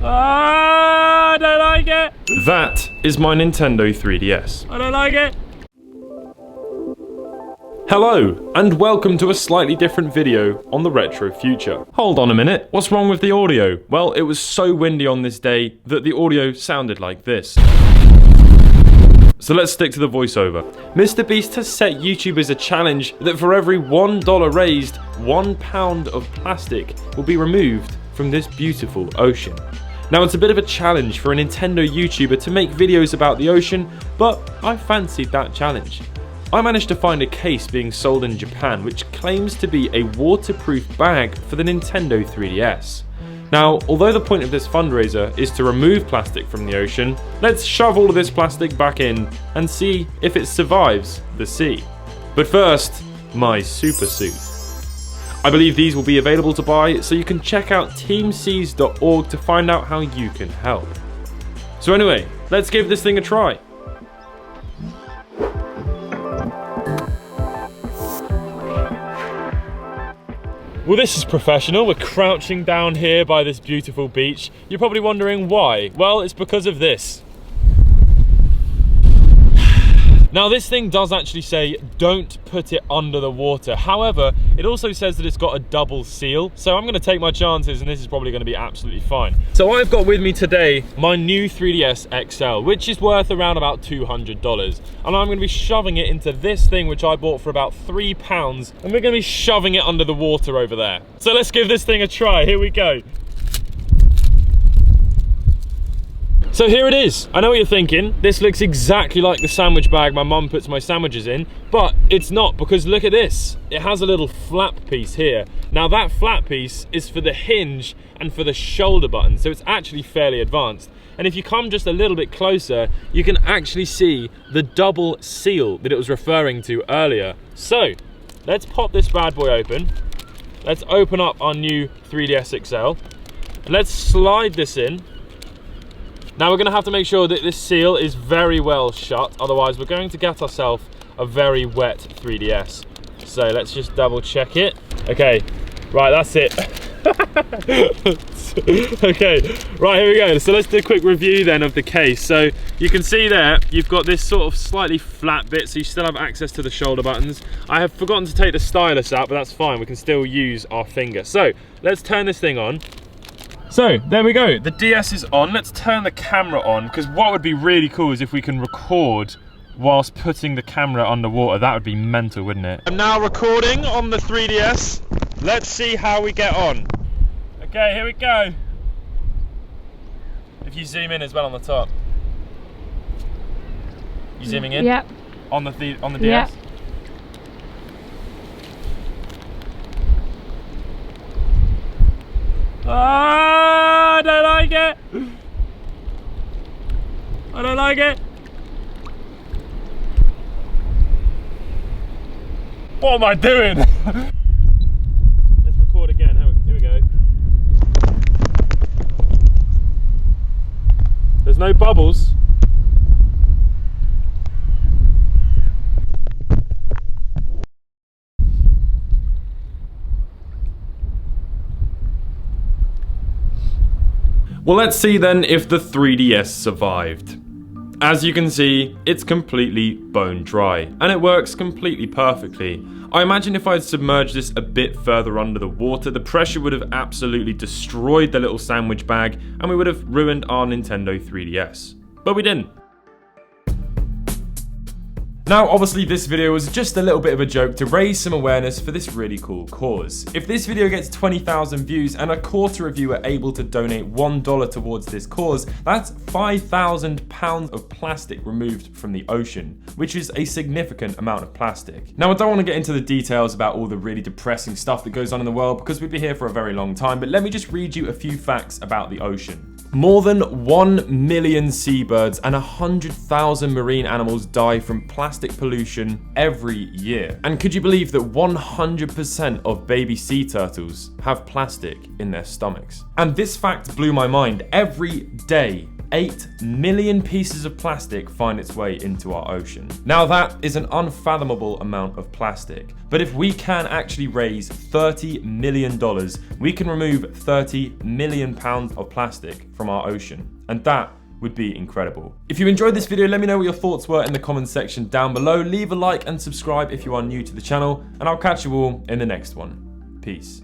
I don't like it. That is my Nintendo 3DS. I don't like it. Hello, and welcome to a slightly different video on the retro future. Hold on a minute, what's wrong with the audio? Well, it was so windy on this day that the audio sounded like this. So let's stick to the voiceover. Mr. Beast has set YouTubers a challenge that for every $1 raised, 1 pound of plastic will be removed from this beautiful ocean. Now, it's a bit of a challenge for a Nintendo YouTuber to make videos about the ocean, but I fancied that challenge. I managed to find a case being sold in Japan which claims to be a waterproof bag for the Nintendo 3DS. Now, although the point of this fundraiser is to remove plastic from the ocean, let's shove all of this plastic back in and see if it survives the sea. But first, my super suit. I believe these will be available to buy, so you can check out TeamSeas.org to find out how you can help. So anyway, let's give this thing a try. Well, this is professional. We're crouching down here by this beautiful beach. You're probably wondering why. Well, it's because of this. Now, this thing does actually say, don't put it under the water. However, it also says that it's got a double seal. So I'm gonna take my chances and this is probably gonna be absolutely fine. So I've got with me today my new 3DS XL, which is worth around about $200. And I'm gonna be shoving it into this thing, which I bought for about £3. And we're gonna be shoving it under the water over there. So let's give this thing a try. Here we go. So here it is. I know what you're thinking. This looks exactly like the sandwich bag my mum puts my sandwiches in, but it's not, because look at this. It has a little flap piece here. Now that flap piece is for the hinge and for the shoulder button, so it's actually fairly advanced. And if you come just a little bit closer, you can actually see the double seal that it was referring to earlier. So let's pop this bad boy open. Let's open up our new 3DS XL. And let's slide this in. Now we're going to have to make sure that this seal is very well shut, otherwise we're going to get ourselves a very wet 3DS. So let's just double check it. Okay, right, that's it. Okay, right, here we go. So let's do a quick review then of the case. So you can see there, you've got this sort of slightly flat bit, so you still have access to the shoulder buttons. I have forgotten to take the stylus out, but that's fine, we can still use our finger. So let's turn this thing on. So, there we go, the DS is on. Let's turn the camera on, because what would be really cool is if we can record whilst putting the camera underwater. That would be mental, wouldn't it? I'm now recording on the 3DS. Let's see how we get on. Okay, here we go. If you zoom in as well on the top. You zooming in? Yep. On the DS? Yep. I don't like it. I don't like it. What am I doing? Let's record again. Here we go. There's no bubbles. Well, let's see then if the 3DS survived. As you can see, it's completely bone dry, and it works completely perfectly. I imagine if I'd submerged this a bit further under the water, the pressure would have absolutely destroyed the little sandwich bag, and we would have ruined our Nintendo 3DS. But we didn't. Now, obviously this video was just a little bit of a joke to raise some awareness for this really cool cause. If this video gets 20,000 views and a quarter of you are able to donate $1 towards this cause, that's £5,000 of plastic removed from the ocean, which is a significant amount of plastic. Now, I don't want to get into the details about all the really depressing stuff that goes on in the world because we'd be here for a very long time, but let me just read you a few facts about the ocean. More than 1 million seabirds and 100,000 marine animals die from plastic pollution every year. And could you believe that 100% of baby sea turtles have plastic in their stomachs? And this fact blew my mind. Every day, 8 million pieces of plastic find its way into our ocean. Now that is an unfathomable amount of plastic, but if we can actually raise $30 million, we can remove 30 million pounds of plastic from our ocean, and that would be incredible. If you enjoyed this video, let me know what your thoughts were in the comments section down below. Leave a like and subscribe if you are new to the channel, and I'll catch you all in the next one. Peace.